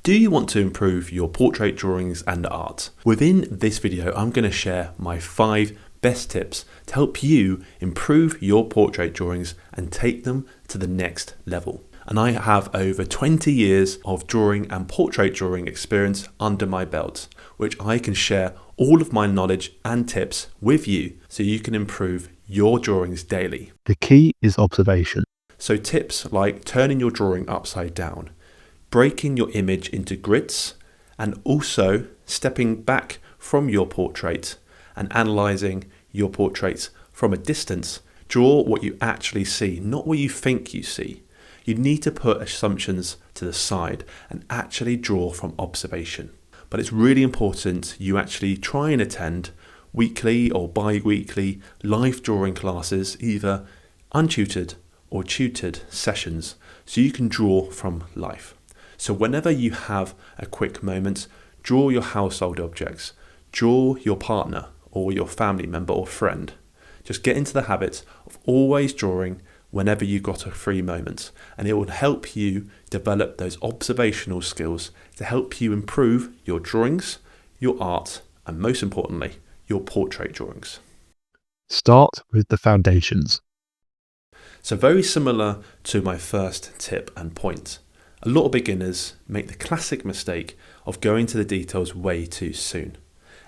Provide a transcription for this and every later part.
Do you want to improve your portrait drawings and art? Within this video, I'm going to share my 5 best tips to help you improve your portrait drawings and take them to the next level. And I have over 20 years of drawing and portrait drawing experience under my belt, which I can share all of my knowledge and tips with you so you can improve your drawings daily. The key is observation. So tips like turning your drawing upside down, breaking your image into grids, and also stepping back from your portrait and analysing your portraits from a distance. Draw what you actually see, not what you think you see. You need to put assumptions to the side and actually draw from observation. But it's really important you actually try and attend weekly or bi-weekly live drawing classes, either untutored or tutored sessions, so you can draw from life. So whenever you have a quick moment, draw your household objects, draw your partner or your family member or friend. Just get into the habit of always drawing whenever you've got a free moment, and it will help you develop those observational skills to help you improve your drawings, your art, and most importantly, your portrait drawings. Start with the foundations. So very similar to my first tip and point. A lot of beginners make the classic mistake of going to the details way too soon.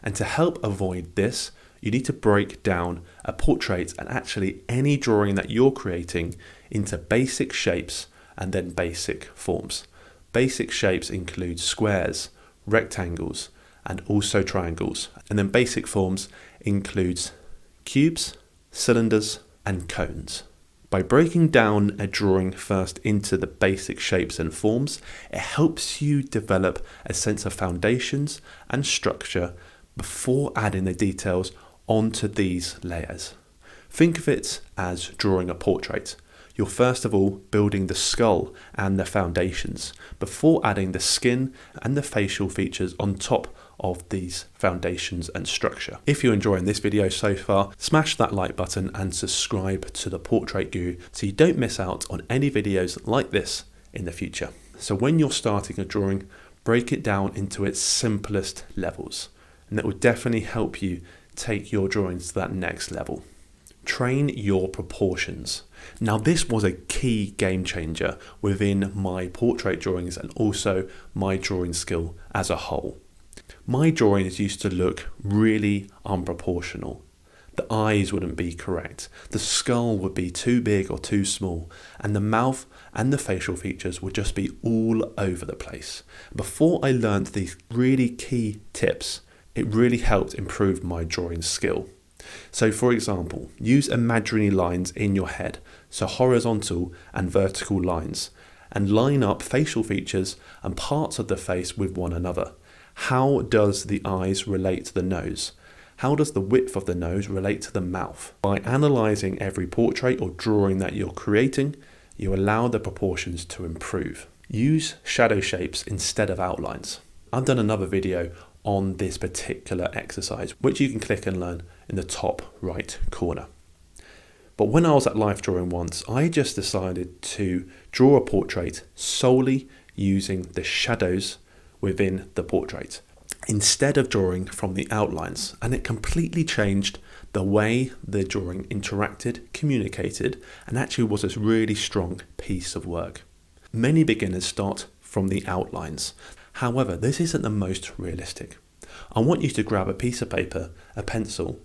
And to help avoid this, you need to break down a portrait and actually any drawing that you're creating into basic shapes and then basic forms. Basic shapes include squares, rectangles, and also triangles. And then basic forms includes cubes, cylinders, and cones. By breaking down a drawing first into the basic shapes and forms, it helps you develop a sense of foundations and structure before adding the details onto these layers. Think of it as drawing a portrait. You're first of all building the skull and the foundations before adding the skin and the facial features on top of these foundations and structure. If you're enjoying this video so far, smash that like button and subscribe to the Portrait Guru so you don't miss out on any videos like this in the future. So when you're starting a drawing, break it down into its simplest levels, and that will definitely help you take your drawings to that next level. Train your proportions. Now this was a key game changer within my portrait drawings and also my drawing skill as a whole. My drawings used to look really unproportional. The eyes wouldn't be correct, the skull would be too big or too small, and the mouth and the facial features would just be all over the place. Before I learned these really key tips, it really helped improve my drawing skill. So for example, use imaginary lines in your head, so horizontal and vertical lines, and line up facial features and parts of the face with one another. How does the eyes relate to the nose? How does the width of the nose relate to the mouth? By analysing every portrait or drawing that you're creating, you allow the proportions to improve. Use shadow shapes instead of outlines. I've done another video on this particular exercise, which you can click and learn in the top right corner. But when I was at Life Drawing once, I just decided to draw a portrait solely using the shadows within the portrait instead of drawing from the outlines, and it completely changed the way the drawing interacted, communicated, and actually was a really strong piece of work. Many beginners start from the outlines. However, this isn't the most realistic. I want you to grab a piece of paper, a pencil,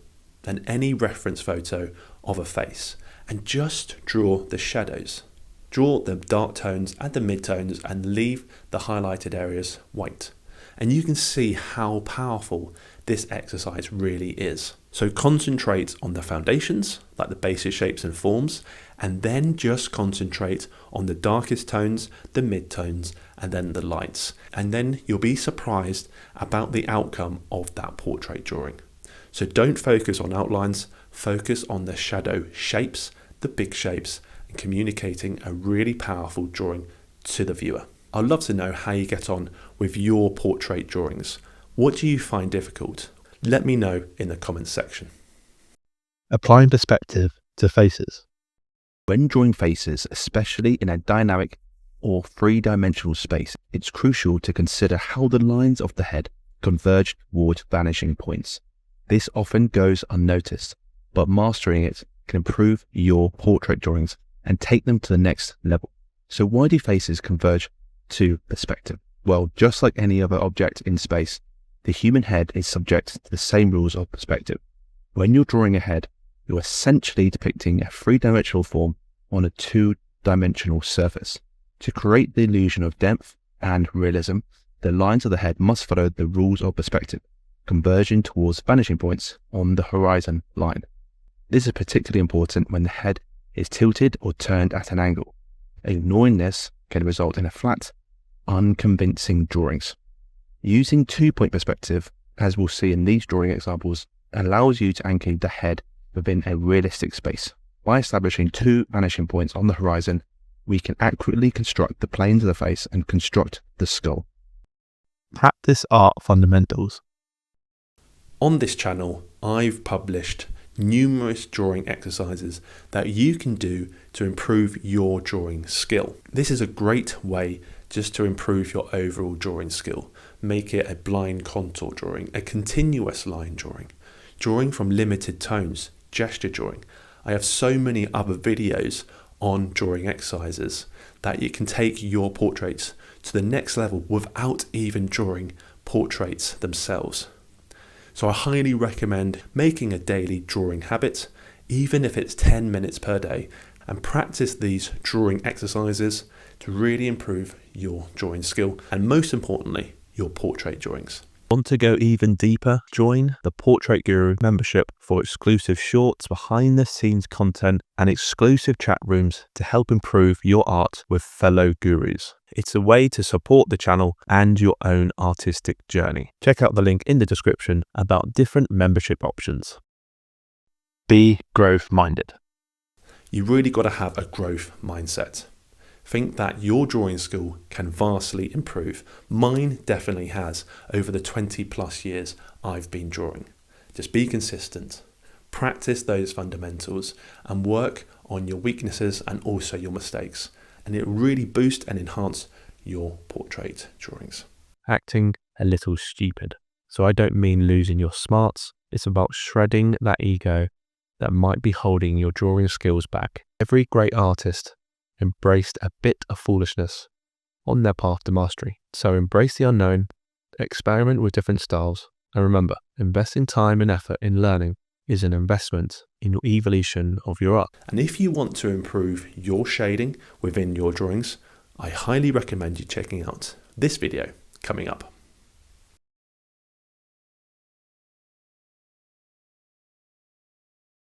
and any reference photo of a face and just draw the shadows. Draw the dark tones and the mid-tones and leave the highlighted areas white. And you can see how powerful this exercise really is. So concentrate on the foundations, like the basic shapes and forms, and then just concentrate on the darkest tones, the mid-tones, and then the lights. And then you'll be surprised about the outcome of that portrait drawing. So don't focus on outlines, focus on the shadow shapes, the big shapes, and communicating a really powerful drawing to the viewer. I'd love to know how you get on with your portrait drawings. What do you find difficult? Let me know in the comments section. Applying perspective to faces. When drawing faces, especially in a dynamic or three-dimensional space, it's crucial to consider how the lines of the head converge toward vanishing points. This often goes unnoticed, but mastering it can improve your portrait drawings and take them to the next level. So why do faces converge to perspective? Well, just like any other object in space, the human head is subject to the same rules of perspective. When you're drawing a head, you're essentially depicting a three-dimensional form on a two-dimensional surface. To create the illusion of depth and realism, the lines of the head must follow the rules of perspective, converging towards vanishing points on the horizon line. This is particularly important when the head is tilted or turned at an angle. Ignoring this can result in a flat, unconvincing drawings. Using two-point perspective, as we'll see in these drawing examples, allows you to anchor the head within a realistic space. By establishing two vanishing points on the horizon, we can accurately construct the planes of the face and construct the skull. Practice art fundamentals. On this channel, I've published numerous drawing exercises that you can do to improve your drawing skill. This is a great way just to improve your overall drawing skill. Make it a blind contour drawing, a continuous line drawing, drawing from limited tones, gesture drawing. I have so many other videos on drawing exercises that you can take your portraits to the next level without even drawing portraits themselves. So I highly recommend making a daily drawing habit, even if it's 10 minutes per day, and practice these drawing exercises to really improve your drawing skill and, most importantly, your portrait drawings. Want to go even deeper? Join the Portrait Guru membership for exclusive shorts, behind the scenes content, and exclusive chat rooms to help improve your art with fellow gurus. It's a way to support the channel and your own artistic journey. Check out the link in the description about different membership options. Be growth minded. You really got to have a growth mindset. Think that your drawing skill can vastly improve. Mine definitely has over the 20 plus years I've been drawing. Just be consistent, practice those fundamentals, and work on your weaknesses and also your mistakes. And it will really boost and enhance your portrait drawings. Acting a little stupid. So I don't mean losing your smarts. It's about shredding that ego that might be holding your drawing skills back. Every great artist embraced a bit of foolishness on their path to mastery. So embrace the unknown, experiment with different styles, and remember, investing time and effort in learning is an investment in your evolution of your art. And if you want to improve your shading within your drawings, I highly recommend you checking out this video coming up.